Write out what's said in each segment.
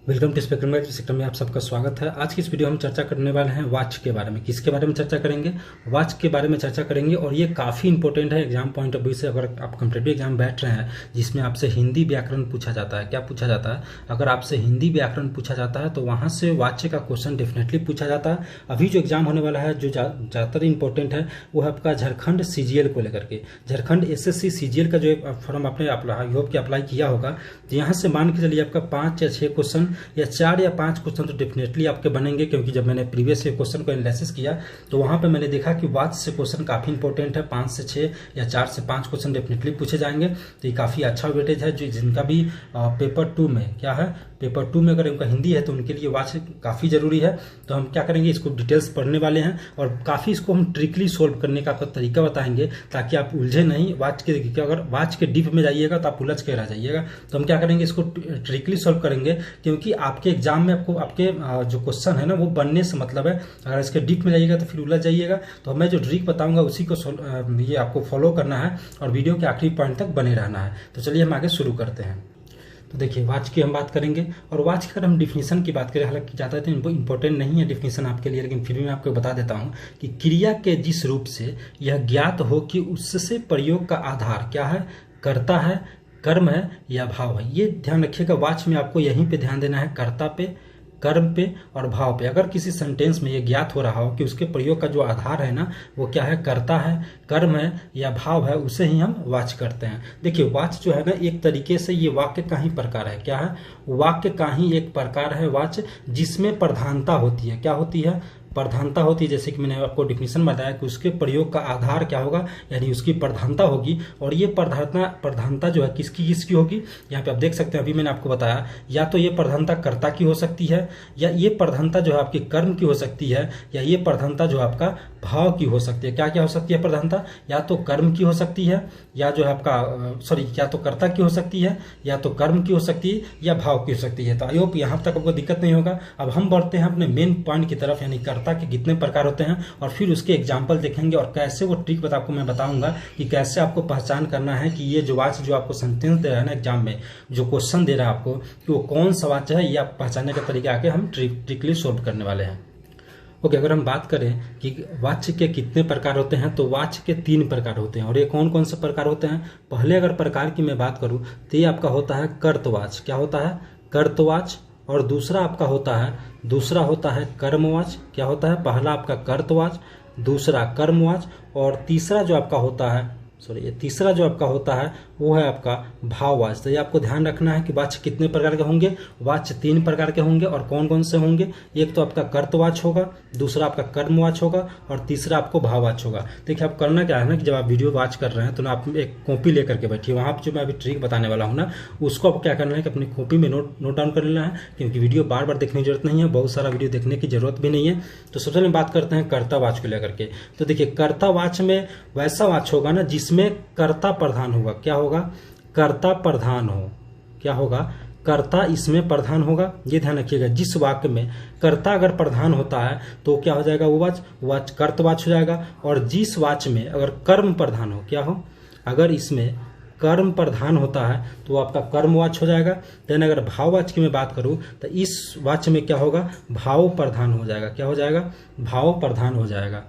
Welcome to spectrum guide. Sector में आप सबका स्वागत है। आज की इस वीडियो हम चर्चा करने वाले हैं वॉच के बारे में। किसके बारे में चर्चा करेंगे? वॉच के बारे में चर्चा करेंगे और ये काफ़ी इंपॉर्टेंट है एग्जाम पॉइंट ऑफ व्यू से। अगर आप कॉम्पिटिटिव एग्जाम बैठ रहे हैं जिसमें आपसे हिंदी व्याकरण पूछा जाता है, क्या पूछा जाता है? अगर आपसे हिंदी व्याकरण पूछा जाता है तो वहाँ से वॉच का क्वेश्चन डेफिनेटली पूछा जाता है। अभी जो एग्जाम होने वाला है जो ज़्यादातर इंपॉर्टेंट है वो है आपका झारखंड CGL को लेकर के। झारखंड SSC CGL का जो फॉर्म आपने अप्लाई किया होगा, तो यहाँ से मान के चलिए आपका 5 या 6 क्वेश्चन या 4 या 5 क्वेश्चन तो डेफिनेटली आपके बनेंगे। क्योंकि जब मैंने प्रीवियस क्वेश्चन को एनालिसिस किया तो वहां पे मैंने देखा कि वॉच से क्वेश्चन काफी इंपॉर्टेंट है। 5 से 6 या 4 से 5 क्वेश्चन डेफिनेटली पूछे जाएंगे। तो ये काफी अच्छा वेटेज है। जो जिनका भी पेपर 2 में क्या है, पेपर 2 में अगर उनका हिंदी है तो उनके लिए वॉच काफ़ी ज़रूरी है। तो हम क्या करेंगे, इसको डिटेल्स पढ़ने वाले हैं और काफ़ी इसको हम ट्रिकली सोल्व करने का आपको तरीका बताएंगे ताकि आप उलझे नहीं। वॉच के अगर वॉच के डीप में जाइएगा तो आप उलझ के रह जाइएगा। तो हम क्या करेंगे, इसको ट्रिकली सोल्व करेंगे क्योंकि आपके एग्जाम में आपको आपके जो क्वेश्चन है ना वो बनने से मतलब है। अगर इसके डीप में जाइएगा तो फिर उलझ जाइएगा। तो मैं जो ट्रिक बताऊंगा उसी को ये आपको फॉलो करना है और वीडियो के आखिरी पॉइंट तक बने रहना है। तो चलिए हम आगे शुरू करते हैं। तो देखिए वॉच की हम बात करेंगे और वॉच की अगर हम डिफिनीशन की बात करें, हालांकि ज़्यादा तो इंपॉर्टेंट नहीं है डिफिनीशन आपके लिए, लेकिन फिर भी मैं आपको बता देता हूं कि क्रिया के जिस रूप से यह ज्ञात हो कि उससे प्रयोग का आधार क्या है, कर्ता है, कर्म है या भाव है। ये ध्यान रखिएगा, वॉच में आपको यहीं पे ध्यान देना है, कर्ता पे, कर्म पे और भाव पे। अगर किसी सेंटेंस में ये ज्ञात हो रहा हो कि उसके प्रयोग का जो आधार है ना वो क्या है, कर्ता है, कर्म है या भाव है, उसे ही हम वॉच करते हैं। देखिए वॉच जो है ना एक तरीके से ये वाक्य का ही प्रकार है। क्या है? वाक्य का ही एक प्रकार है वॉच, जिसमें प्रधानता होती है। क्या होती है? प्रधानता होती है। जैसे कि मैंने आपको डिफिनीशन बताया कि उसके प्रयोग का आधार क्या होगा, यानी उसकी प्रधानता होगी। और ये प्रधानता जो है किसकी होगी, यहाँ पे आप देख सकते हैं। अभी मैंने आपको बताया या तो ये प्रधानता कर्ता की हो सकती है, या ये प्रधानता जो है आपके कर्म की हो सकती है, या ये प्रधानता जो आपका भाव की हो सकती है। क्या क्या हो सकती है प्रधानता? या तो कर्म की हो सकती है, या जो है आपका या तो कर्ता की हो सकती है, या तो कर्म की हो सकती है, या भाव की हो सकती है। तो आई होप यहाँ तक आपको दिक्कत नहीं होगा। अब हम बढ़ते हैं अपने मेन पॉइंट की तरफ, यानी कर्ता के कितने प्रकार होते हैं और फिर उसके एग्जाम्पल देखेंगे और कैसे वो ट्रिक आपको मैं बताऊंगा कि कैसे आपको पहचान करना है कि ये जो वॉच जो आपको सेंटेंस दे रहा है ना एग्जाम में, जो क्वेश्चन दे रहा है आपको, कि वो कौन सा वॉच है, ये आप पहचानने का तरीका आके हम ट्रिकली सोल्व करने वाले हैं। ओके, अगर हम बात करें कि वॉच के कितने प्रकार होते हैं तो वॉच के 3 प्रकार होते हैं। और ये कौन कौन से प्रकार होते हैं? पहले अगर प्रकार की मैं बात करूं तो ये आपका होता है कर्तवाच। क्या होता है? कर्तवाच। और दूसरा होता है कर्मवाच। क्या होता है? पहला आपका कर्तवाच, दूसरा कर्मवाच और तीसरा जो आपका होता है वो है आपका भाववाच। तो ये आपको ध्यान रखना है कि वाच कितने प्रकार के होंगे। वाच 3 प्रकार के होंगे और कौन कौन से होंगे? एक तो आपका कर्तवाच होगा, दूसरा आपका कर्मवाच होगा और तीसरा आपको भाववाच होगा। देखिए आप करना क्या है ना कि जब आप वीडियो वॉच कर रहे हैं तो ना आप एक कॉपी लेकर के बैठिए। वहां पर जो मैं अभी ट्रिक बताने वाला हूँ ना उसको आपको क्या करना है कि अपनी कॉपी में नोट डाउन कर लेना है, क्योंकि वीडियो बार बार देखने की जरूरत नहीं है, बहुत सारा वीडियो देखने की जरूरत भी नहीं है। तो सबसे पहले बात करते हैं कर्तावाच को लेकर के। तो देखिए कर्तावाच में वैसा वाच होगा ना जिसमें कर्ता प्रधान होगा। क्या होगा? कर्ता प्रधान हो। क्या होगा? कर्ता इसमें प्रधान होगा। ये ध्यान रखिएगा, जिस वाक्य में कर्ता अगर प्रधान होता है तो क्या हो जाएगा, वो वाच कर्तवाच हो जाएगा। और जिस वाच में अगर कर्म प्रधान हो, क्या हो, अगर इसमें कर्म प्रधान होता है तो आपका कर्मवाच हो जाएगा। देन अगर भाववाच की मैं बात करूं तो इस वाच में क्या होगा, भाव प्रधान हो जाएगा। क्या हो जाएगा? भाव प्रधान हो जाएगा।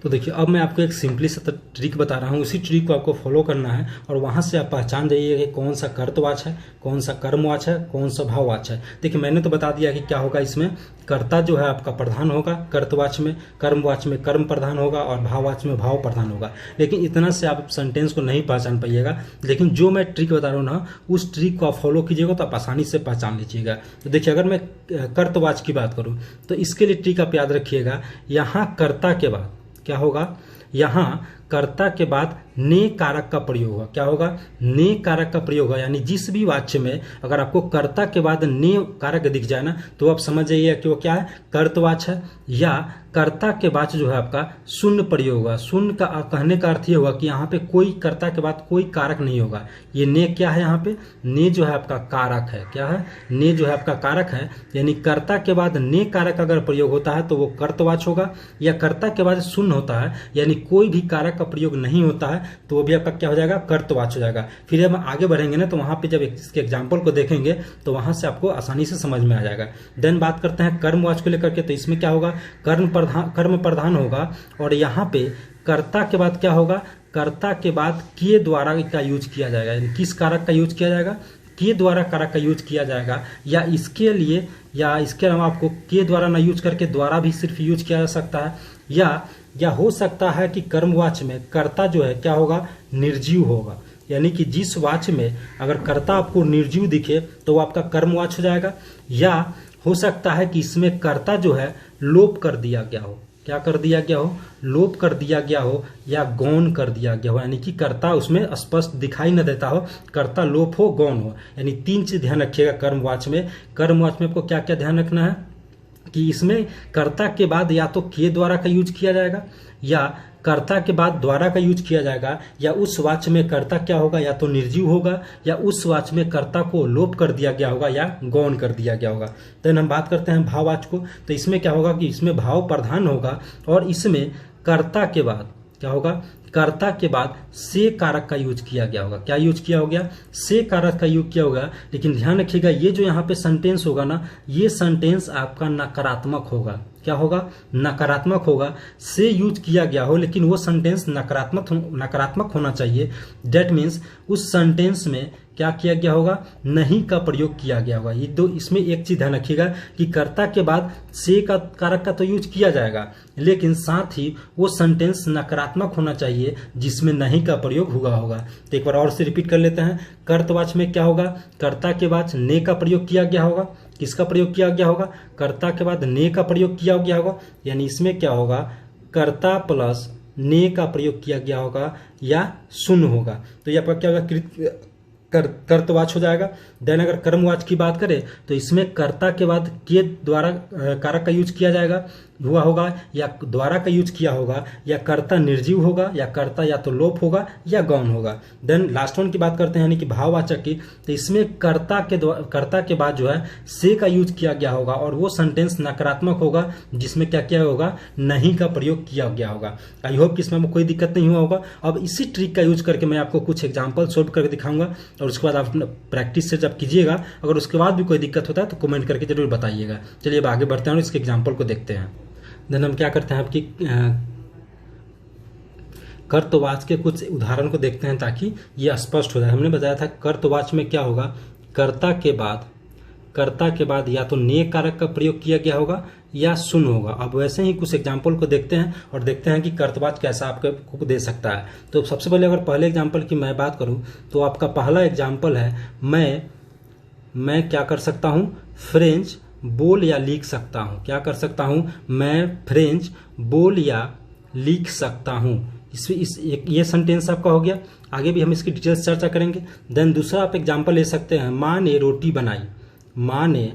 तो देखिए अब मैं आपको एक सिंपली सा ट्रिक बता रहा हूँ, उसी ट्रिक को आपको फॉलो करना है और वहां से आप पहचान जाइए कि कौन सा कर्तवाच है, कौन सा कर्मवाच है, कौन सा भाववाच है। देखिए मैंने तो बता दिया कि क्या होगा, इसमें कर्ता जो है आपका प्रधान होगा कर्तवाच में, कर्मवाच में कर्म प्रधान होगा और भाववाच में भाव प्रधान होगा। लेकिन इतना से आप सेंटेंस को नहीं पहचान पाइएगा, लेकिन जो मैं ट्रिक बता रहा हूँ ना उस ट्रिक को आप फॉलो कीजिएगा तो आप आसानी से पहचान लीजिएगा। तो देखिए अगर मैं कर्तवाच की बात करूँ तो इसके लिए ट्रिक आप याद रखिएगा, यहाँ कर्ता के बाद क्या होगा, यहाँ कर्ता के बाद ने कारक का प्रयोग होगा। क्या होगा? ने कारक का प्रयोग होगा। यानी जिस भी वाक्य में अगर आपको कर्ता के बाद ने कारक दिख जाए ना तो आप समझ जाइए कि वो क्या है, कर्तवाच है। या कर्ता के बाद जो है आपका शून्य प्रयोग होगा। शून्य का कहने का अर्थ ये होगा कि यहाँ पे कोई कर्ता के बाद कोई कारक नहीं होगा। ये ने क्या है, यहाँ पे ने जो है आपका कारक है। क्या है? ने जो है आपका कारक है। यानी कर्ता के बाद ने कारक अगर प्रयोग होता है तो वो कर्तवाच होगा। या कर्ता के बाद शून्य होता है यानी कोई भी कारक का प्रयोग नहीं होता है तो वो भी आपका क्या हो जाएगा, कर्तवाच हो जाएगा। फिर हम आगे बढ़ेंगे ना तो वहां पे जब इसके एग्जाम्पल को देखेंगे तो वहां से आपको आसानी से समझ में आ जाएगा। देन बात करते हैं कर्मवाच को लेकर के, तो इसमें क्या होगा, कर्म प्रधान होगा और यहाँ पे कर्ता के बाद क्या होगा, कर्ता के बाद के द्वारा का यूज किया जाएगा। यानी किस कारक का यूज किया जाएगा, के द्वारा कारक का यूज किया जाएगा। या इसके लिए या इसके अलावा आपको के द्वारा ना यूज करके द्वारा भी सिर्फ यूज किया जा सकता है। या हो सकता है कि कर्मवाच में कर्ता जो है क्या होगा, निर्जीव होगा। यानी कि जिस वाच में अगर कर्ता आपको निर्जीव दिखे तो वो आपका कर्मवाच हो जाएगा। या हो सकता है कि इसमें कर्ता जो है लोप कर दिया गया हो। क्या कर दिया गया हो, लोप कर दिया गया हो या गौण कर दिया गया हो। यानी कि कर्ता उसमें स्पष्ट दिखाई न देता हो, कर्ता लोप हो, गौण हो। यानी 3 चीज ध्यान रखिएगा कर्मवाच में। कर्मवाच में आपको क्या क्या ध्यान रखना है कि इसमें कर्ता के बाद या तो के द्वारा का यूज किया जाएगा या कर्ता के बाद द्वारा का यूज किया जाएगा, या उस वाच में कर्ता क्या होगा, या तो निर्जीव होगा या उस वाच में कर्ता को लोप कर दिया गया होगा या गौण कर दिया गया होगा। तो हम बात करते हैं भाववाच को, तो इसमें क्या होगा कि इसमें भाव प्रधान होगा और इसमें कर्ता के बाद क्या होगा, कर्ता के बाद से कारक का यूज किया गया होगा। क्या यूज किया हो गया, से कारक का यूज किया होगा। लेकिन ध्यान रखिएगा ये जो यहाँ पे सेंटेंस होगा ना, ये सेंटेंस आपका नकारात्मक होगा। क्या होगा, नकारात्मक होगा। से यूज किया गया हो लेकिन वो सेंटेंस नकारात्मक होना चाहिए। दैट मीन्स उस सेंटेंस में क्या किया गया होगा, नहीं का प्रयोग किया गया होगा। ये दो, इसमें एक चीज ध्यान रखिएगा कि कर्ता के बाद से का कारक का तो यूज किया जाएगा लेकिन साथ ही वो सेंटेंस नकारात्मक होना चाहिए जिसमें नहीं का प्रयोग हुआ होगा। तो एक बार और से रिपीट कर लेते हैं। कर्तवाच में क्या होगा, कर्ता के बाद ने का प्रयोग किया गया होगा। किसका प्रयोग किया गया होगा, कर्ता के बाद ने का प्रयोग किया गया होगा। यानी इसमें क्या होगा, कर्ता प्लस ने का प्रयोग किया गया होगा या शून्य होगा। तो ये आपका क्या होगा, कर्तवाच हो जाएगा। देन अगर कर्मवाच की बात करें तो इसमें कर्ता के बाद के द्वारा कारक का यूज किया जाएगा हुआ होगा या द्वारा का यूज किया होगा, या कर्ता निर्जीव होगा या कर्ता या तो लोप होगा या गौण होगा। देन लास्ट वन की बात करते हैं यानी कि भाववाचक की, तो इसमें कर्ता के बाद जो है से का यूज किया गया होगा और वो सेंटेंस नकारात्मक होगा जिसमें क्या किया होगा, नहीं का प्रयोग किया गया होगा। आई होप कि इसमें कोई दिक्कत नहीं हुआ होगा। अब इसी ट्रिक का यूज करके मैं आपको कुछ एग्जाम्पल सोल्व करके दिखाऊंगा और उसके बाद आप प्रैक्टिस से जब कीजिएगा, अगर उसके बाद भी कोई दिक्कत होता है तो कमेंट करके जरूर बताइएगा। चलिए अब आगे बढ़ते हैं और इसके एग्जाम्पल को देखते हैं। देन हम क्या करते हैं, आपकी कर्तवाच के कुछ उदाहरण को देखते हैं ताकि ये स्पष्ट हो जाए। हमने बताया था कर्तवाच में क्या होगा, कर्ता के बाद या तो ने कारक का प्रयोग किया गया होगा या शून्य होगा। अब वैसे ही कुछ एग्जाम्पल को देखते हैं और देखते हैं कि कर्तवाच कैसा आपको दे सकता है। तो सबसे पहले अगर पहले एग्जाम्पल की मैं बात करूं तो आपका पहला एग्जाम्पल है, मैं क्या कर सकता हूं, फ्रेंच बोल या लिख सकता हूं। क्या कर सकता हूं, मैं फ्रेंच बोल या लिख सकता हूं। ये सेंटेंस आपका हो गया। आगे भी हम इसकी डिटेल्स चर्चा करेंगे। देन दूसरा आप एग्जांपल ले सकते हैं, माँ ने रोटी बनाई। माँ ने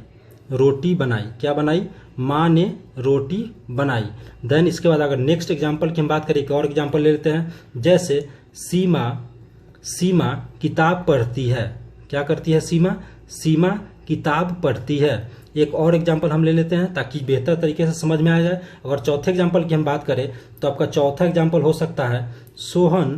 रोटी बनाई, क्या बनाई, माँ ने रोटी बनाई। देन इसके बाद अगर नेक्स्ट एग्जांपल की हम बात करें, एक और एग्जांपल ले लेते हैं, जैसे सीमा किताब पढ़ती है। क्या करती है, सीमा किताब पढ़ती है। एक और एग्जाम्पल हम ले लेते हैं ताकि बेहतर तरीके से समझ में आ जाए। अगर चौथे एग्जाम्पल की हम बात करें तो आपका चौथा एग्जाम्पल हो सकता है, सोहन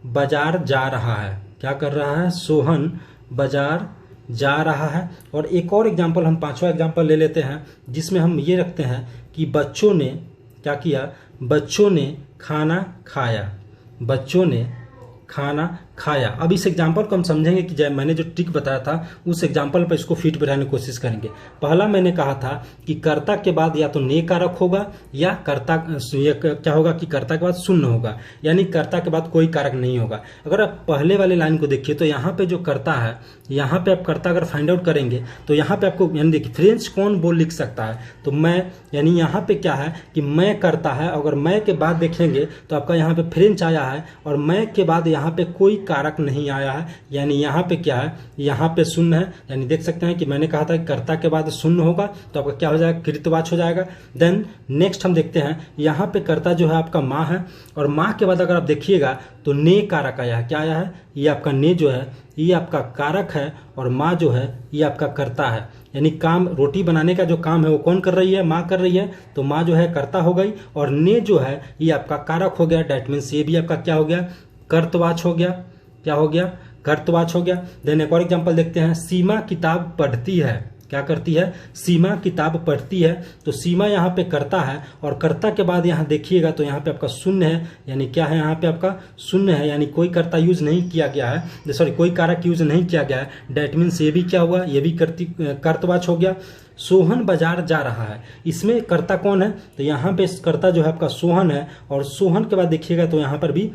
बाजार जा रहा है। क्या कर रहा है, सोहन बाजार जा रहा है। और एक और एग्जाम्पल हम पांचवा एग्जाम्पल ले लेते हैं जिसमें हम ये रखते हैं कि बच्चों ने क्या किया, बच्चों ने खाना खाया। बच्चों ने खाना खाया। अब इस एग्जाम्पल को हम समझेंगे कि जब मैंने जो ट्रिक बताया था उस एग्जाम्पल पर इसको फिट बनाने की कोशिश करेंगे। पहला मैंने कहा था कि कर्ता के बाद या तो ने कारक होगा या क्या होगा कि कर्ता के बाद शून्य होगा, यानी कर्ता के बाद कोई कारक नहीं होगा। अगर आप पहले वाले लाइन को देखिए तो यहाँ पे जो कर्ता है, यहाँ पे आप कर्ता अगर फाइंड आउट करेंगे तो यहाँ पे आपको यानी देखिए फ्रेंच कौन बोल लिख सकता है, तो मैं, यानी यहाँ पे क्या है कि मैं करता है। अगर मैं के बाद देखेंगे तो आपका यहाँ पे फ्रेंच आया है और मैं के बाद यहाँ पे कोई कारक नहीं आया है, यानी यहाँ पे क्या है, यहाँ पे शून्य है। यानी देख सकते हैं कि मैंने कहा था कि कर्ता के बाद शून्य होगा तो आपका क्या हो जाएगा, कृतवाच हो जाएगा। देन नेक्स्ट हम देखते हैं, यहाँ पे कर्ता जो है आपका माँ है और माँ के बाद अगर आप देखिएगा तो ने कारक आया है। क्या आया है, ये आपका ने जो है ये आपका कारक है और माँ जो है ये आपका कर्ता है। यानी काम, रोटी बनाने का जो काम है वो कौन कर रही है, माँ कर रही है, तो माँ जो है कर्ता हो गई और ने जो है ये आपका कारक हो गया। डैट मीन्स ये भी आपका क्या हो गया, कर्तवाच हो गया, क्या हो गया, कर्तवाच हो गया। देन एक और एग्जांपल देखते हैं, सीमा किताब पढ़ती है, क्या करती है, सीमा किताब पढ़ती है। तो सीमा यहाँ पे कर्ता है और कर्ता के बाद यहाँ देखिएगा तो यहाँ पे आपका शून्य है, यानी क्या है, यहाँ पे आपका शून्य है, यानी कोई कर्ता यूज नहीं किया गया है, सॉरी कोई कारक यूज नहीं किया गया है। डेट मीन्स ये भी क्या हुआ, ये भी कर्तवाच हो गया। सोहन बाजार जा रहा है, इसमें कर्ता कौन है, तो यहाँ पे कर्ता जो है आपका सोहन है और सोहन के बाद देखिएगा तो यहाँ पर भी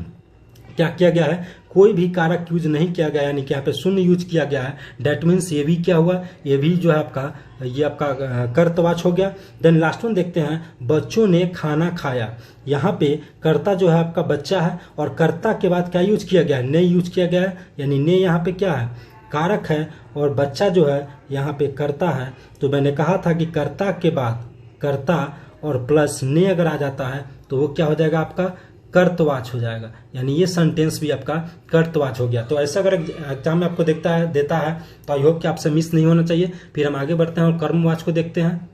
क्या किया गया है, कोई भी कारक यूज नहीं किया गया, यानी कि यहाँ पे शून्य यूज किया गया है। डेट मीन्स ये भी क्या हुआ, ये भी जो है आपका, ये आपका कर्तवाच हो गया। देन लास्ट वन देखते हैं, बच्चों ने खाना खाया। यहाँ पे कर्ता जो है आपका बच्चा है और कर्ता के बाद क्या यूज किया गया है, ने यूज किया गया है, यानी ने यहाँ पे क्या है, कारक है और बच्चा जो है यहाँ पे कर्ता है। तो मैंने कहा था कि कर्ता के बाद कर्ता और प्लस ने अगर आ जाता है तो वो क्या हो जाएगा, आपका कर्तवाच हो जाएगा, यानी ये सेंटेंस भी आपका कर्तवाच हो गया। तो ऐसा अगर एग्जाम में आपको देता है तो आई होप कि आपसे मिस नहीं होना चाहिए। फिर हम आगे बढ़ते हैं और कर्मवाच को देखते हैं।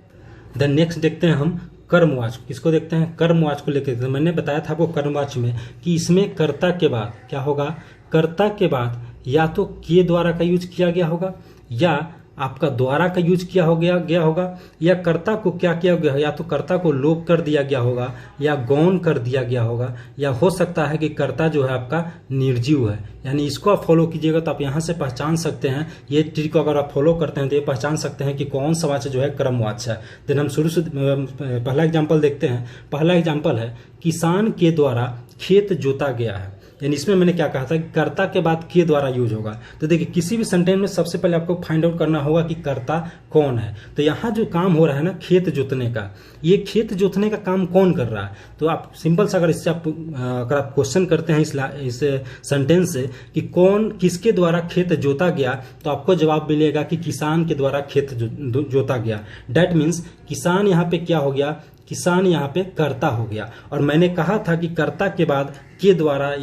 देन नेक्स्ट देखते हैं हम कर्मवाच, किसको देखते हैं, कर्मवाच को लेकर। मैंने बताया था आपको कर्मवाच में कि इसमें कर्ता के बाद क्या होगा, कर्ता के बाद या तो के द्वारा का यूज किया गया होगा या आपका द्वारा का यूज किया गया होगा या कर्ता को क्या किया गया, या तो कर्ता को लोप कर दिया गया होगा या गौण कर दिया गया होगा, या हो सकता है कि कर्ता जो है आपका निर्जीव है। यानी इसको आप फॉलो कीजिएगा तो आप यहाँ से पहचान सकते हैं, ये ट्रिक को अगर आप फॉलो करते हैं तो ये पहचान सकते हैं कि कौन सा वाच्य जो है कर्मवाच है। देन हम शुरू से पहला एग्जाम्पल देखते हैं। पहला एग्जाम्पल है, किसान के द्वारा खेत जोता गया है, यानी इसमें मैंने क्या कहा था कि कर्ता के बाद के द्वारा यूज होगा। तो देखिए किसी भी सेंटेंस में सबसे पहले आपको फाइंड आउट करना होगा कि कर्ता कौन है। तो यहाँ जो काम हो रहा है ना खेत जोतने का, ये खेत जोतने का काम कौन कर रहा है, तो आप सिंपल सा अगर इससे अगर आप क्वेश्चन करते हैं इस सेंटेंस से कि कौन किसके द्वारा खेत जोता गया, तो आपको जवाब मिलेगा कि किसान के द्वारा खेत जोता गया। डेट मीन्स किसान यहाँ पे क्या हो गया, किसान यहाँ पे कर्ता हो गया। और मैंने कहा था कि कर्ता के बाद के द्वारा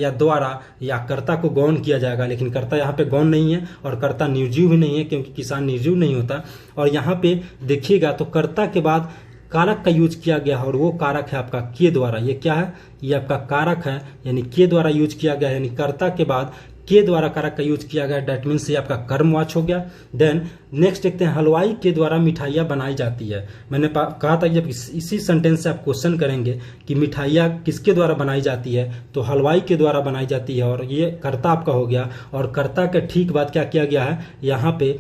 या कर्ता को गौण किया जाएगा, लेकिन कर्ता यहाँ पे गौण नहीं है और कर्ता निर्जीव भी नहीं है क्योंकि किसान निर्जीव नहीं होता। और यहाँ पे देखिएगा तो कर्ता के बाद कारक का यूज किया गया और वो कारक है आपका के द्वारा। ये क्या है, ये आपका कारक है, यानी के द्वारा यूज किया गया, यानी कर्ता के बाद के द्वारा कारक का यूज किया गया। डेट मीन्स ये आपका कर्मवाच हो गया। देन नेक्स्ट देखते हैं, हलवाई के द्वारा मिठाइयाँ बनाई जाती है। मैंने कहा था जब इसी सेंटेंस से आप क्वेश्चन करेंगे कि मिठाइयाँ किसके द्वारा बनाई जाती है, तो हलवाई के द्वारा बनाई जाती है और ये कर्ता आपका हो गया। और कर्ता के ठीक बाद क्या किया गया है, यहाँ पे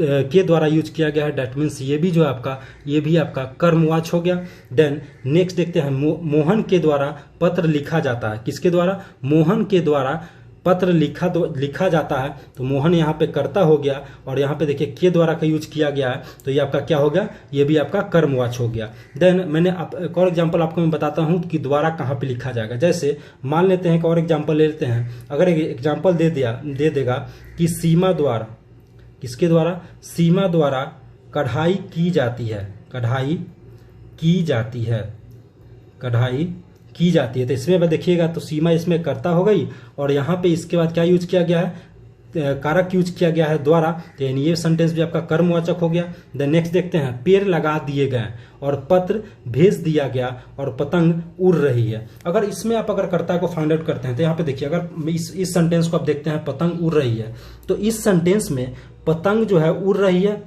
के द्वारा यूज किया गया है। डेट मीन्स ये भी जो है आपका, ये भी आपका कर्मवाच हो गया। देन नेक्स्ट देखते हैं, मोहन के द्वारा पत्र लिखा जाता है। किसके द्वारा, मोहन के द्वारा पत्र लिखा जाता है। तो मोहन यहाँ पे कर्ता हो गया और यहाँ पे देखिए के द्वारा का यूज किया गया है, तो ये आपका क्या हो गया, ये भी आपका कर्मवाच हो गया। देन मैंने एक और एग्जांपल आपको मैं बताता हूँ कि द्वारा कहाँ पे लिखा जाएगा। जैसे मान लेते हैं एक और एग्जांपल ले लेते हैं। अगर एक एग्जांपल दे देगा कि सीमा द्वारा, किसके द्वारा, सीमा द्वारा कढ़ाई की जाती है, कढ़ाई की जाती है, कढ़ाई की जाती है। तो इसमें देखिएगा तो सीमा इसमें कर्ता हो गई और यहाँ पे इसके बाद क्या यूज किया गया है, कारक यूज किया गया है द्वारा। तो यानी ये सेंटेंस भी आपका कर्मवाचक हो गया। देन नेक्स्ट देखते हैं, पेड़ लगा दिए गए और पत्र भेज दिया गया और पतंग उड़ रही है। अगर इसमें आप अगर कर्ता को फाइंड आउट करते हैं तो यहाँ पे देखिए, अगर इस सेंटेंस को आप देखते हैं पतंग उड़ रही है, तो इस सेंटेंस में पतंग जो है उड़ रही है।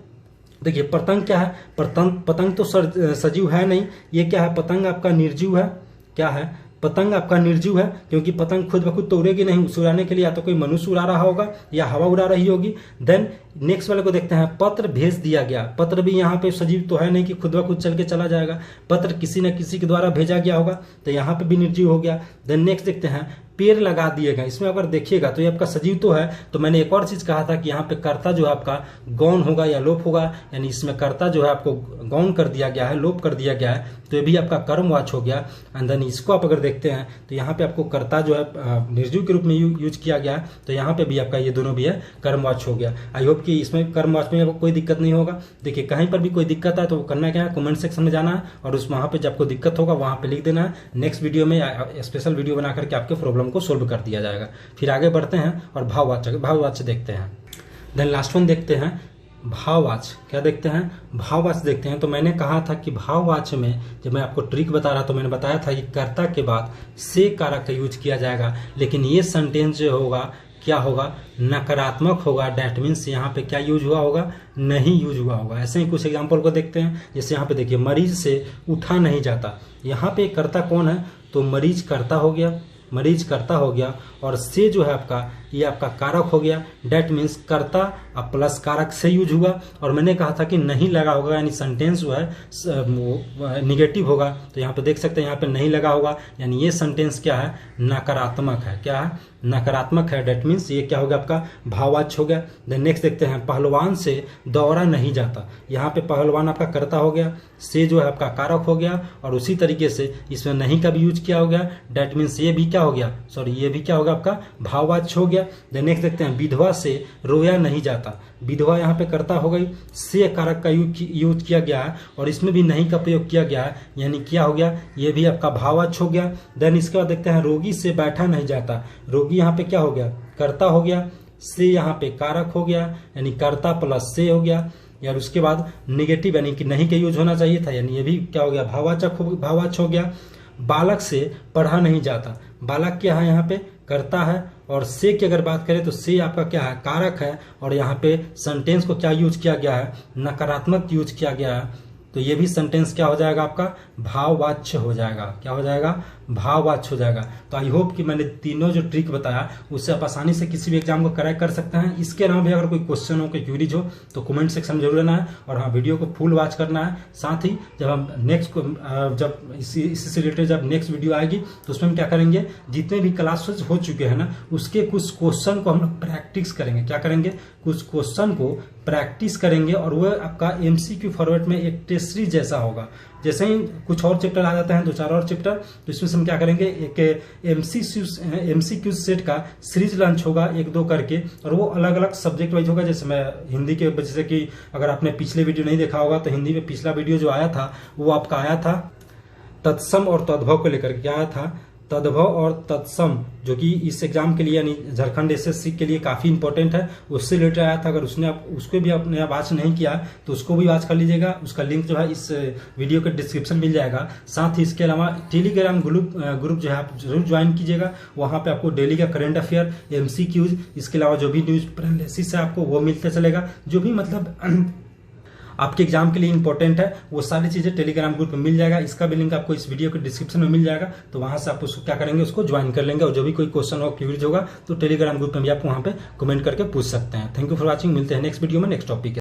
देखिए पतंग क्या है, पतंग तो सजीव है नहीं, ये क्या है, पतंग आपका निर्जीव है। क्या है, पतंग आपका निर्जीव है क्योंकि पतंग खुद ब खुद तो उड़ेगी नहीं, उसे उड़ाने के लिए या तो कोई मनुष्य उड़ा रहा होगा या हवा उड़ा रही होगी। देन नेक्स्ट वाले को देखते हैं, पत्र भेज दिया गया। पत्र भी यहाँ पे सजीव तो है नहीं कि खुद ब खुद चल के चला जाएगा, पत्र किसी न किसी के द्वारा भेजा गया होगा, तो यहाँ पे भी निर्जीव हो गया। देन नेक्स्ट देखते हैं, पेड़ लगा दिए गए। इसमें अगर देखिएगा तो ये आपका सजीव तो है, तो मैंने एक और चीज कहा था कि यहाँ पे कर्ता जो है आपका गौण होगा या लोप होगा, यानी इसमें कर्ता जो है आपको गौण कर दिया गया है, लोप कर दिया गया है, तो ये भी आपका कर्मवाच हो गया। एंड देन इसको आप अगर देखते हैं तो यहाँ पे आपको कर्ता जो है निर्जीव के रूप में यूज किया गया है, तो यहाँ पे भी आपका ये दोनों भी है कर्मवाच हो गया। आई होप कि इसमें कर्मवाच में आपको कोई दिक्कत नहीं होगा। देखिए कहीं पर भी कोई दिक्कत है तो करना क्या है, कमेंट सेक्शन में जाना है और उस वहां पे जब आपको दिक्कत होगा वहां पे लिख देना है। नेक्स्ट वीडियो में स्पेशल वीडियो बना करके आपके प्रॉब्लम को सोल्व कर दिया जाएगा। फिर आगे बढ़ते हैं और भाववाचक देखते हैं। देन लास्ट वन देखते हैं, भाववाच क्या देखते हैं, भाववाच देखते हैं। तो मैंने कहा था कि भाववाच में जब मैं आपको ट्रिक बता रहा तो मैंने बताया था कि कर्ता के बाद से कारक का यूज किया जाएगा, लेकिन ये सेंटेंस जो होगा क्या होगा, नकारात्मक होगा। डैट मीन्स यहाँ पे क्या यूज हुआ होगा, नहीं यूज हुआ होगा। ऐसे ही कुछ एग्जांपल को देखते हैं, जैसे यहाँ पे देखिए मरीज से उठा नहीं जाता, यहाँ पे कर्ता कौन है, तो मरीज कर्ता हो गया, मरीज कर्ता हो गया, और से जो है आपका ये आपका कारक हो गया। डेट मीन्स कर्ता अब प्लस कारक से यूज हुआ। और मैंने कहा था कि नहीं लगा होगा, यानी सेंटेंस जो है निगेटिव होगा। तो यहाँ पे देख सकते हैं यहाँ पे नहीं लगा होगा, यानी ये सेंटेंस क्या है, नकारात्मक है। क्या है, नकारात्मक है। डेट मीन्स ये क्या हो गया, आपका भाववाच्य हो गया। देन नेक्स्ट देखते हैं, पहलवान से दौड़ा नहीं जाता। यहाँ पे पहलवान आपका कर्ता हो गया, से जो है आपका कारक हो गया, और उसी तरीके से इसमें नहीं का भी यूज किया हो गया। डेट मीन्स ये भी क्या हो गया, सॉरी ये भी क्या होगा, आपका भाववाच्य हो गया। देन नेक्स्ट देखते हैं, विधवा से रोया नहीं जाता। विधवा यहाँ पे कर्ता हो गई, से कारक का यूज किया गया है, और इसमें भी नहीं का प्रयोग किया गया है, यानी क्या हो गया, ये भी आपका भाववाच्य हो गया। देन इसके बाद देखते हैं, रोगी से बैठा नहीं जाता। रोगी यहाँ पे क्या हो गया, कर्ता हो गया, से यहाँ पे कारक हो गया, यानी कर्ता प्लस से हो गया। यार उसके बाद निगेटिव यानी कि नहीं का यूज होना चाहिए था, यानी ये भी क्या हो गया, भाववाचक हो गया। बालक से पढ़ा नहीं जाता। बालक क्या है, यहाँ पे कर्ता है, और से की अगर बात करें तो से आपका क्या है, कारक है, और यहाँ पे सेंटेंस को क्या यूज किया गया है, नकारात्मक यूज किया गया है। तो ये भी सेंटेंस क्या हो जाएगा, आपका भाववाच्य हो जाएगा। क्या हो जाएगा, भाववाच्य हो जाएगा। तो आई होप कि मैंने तीनों जो ट्रिक बताया उससे आप आसानी से किसी भी एग्जाम को क्रैक कर सकते हैं। इसके अलावा भी अगर कोई क्वेश्चन हो, कोई क्वेरीज हो तो कमेंट सेक्शन में जरूर लेना है, और हाँ वीडियो को फुल वॉच करना है। साथ ही जब हम नेक्स्ट जब इसी से रिलेटेड जब नेक्स्ट वीडियो आएगी तो उसमें हम क्या करेंगे, जितने भी क्लासेस हो चुके हैं ना उसके कुछ क्वेश्चन को हम लोग प्रैक्टिस करेंगे। क्या करेंगे, कुछ क्वेश्चन को प्रैक्टिस करेंगे, और वह आपका एमसीक्यू फॉर्मेट में एक टेस्ट सीरीज जैसा होगा। जैसे ही कुछ और चैप्टर आ जाते हैं, 2-4 और चैप्टर, तो इसमें हम क्या करेंगे, एक एमसीक्यू सेट का सीरीज लॉन्च होगा 1-2 करके, और वो अलग अलग सब्जेक्ट वाइज होगा। जैसे मैं हिंदी के, जैसे कि अगर आपने पिछले वीडियो नहीं देखा होगा तो हिंदी में पिछला वीडियो जो आया था वो आपका आया था तत्सम और तद्भव को लेकर। क्या आया था, तद्भव और तत्सम, जो कि इस एग्जाम के लिए यानी झारखंड एसएससी के लिए काफी इंपॉर्टेंट है, उससे रिलेटेड आया था। अगर उसको भी आपने वॉच नहीं किया तो उसको भी वॉच कर लीजिएगा। उसका लिंक जो है इस वीडियो के डिस्क्रिप्शन मिल जाएगा। साथ ही इसके अलावा टेलीग्राम ग्रुप जो है आप जरूर ज्वाइन कीजिएगा। वहां पे आपको डेली का करंट अफेयर, एमसीक्यूज, इसके अलावा जो भी न्यूज एनालिसिस है आपको वो मिलता चलेगा। जो भी मतलब आपके एग्जाम के लिए इंपॉर्टेंट है वो सारी चीजें टेलीग्राम ग्रुप में मिल जाएगा। इसका भी लिंक आपको इस वीडियो के डिस्क्रिप्शन में मिल जाएगा। तो वहां से आप उसको क्या करेंगे, उसको ज्वाइन कर लेंगे, और जो भी कोई क्वेश्चन हो, क्वेरीज होगा तो टेलीग्राम ग्रुप में भी आप वहां पे कमेंट करके पूछ सकते हैं। Thank you for watching. मिलते हैं नेक्स्ट वीडियो में नेक्स्ट टॉपिक।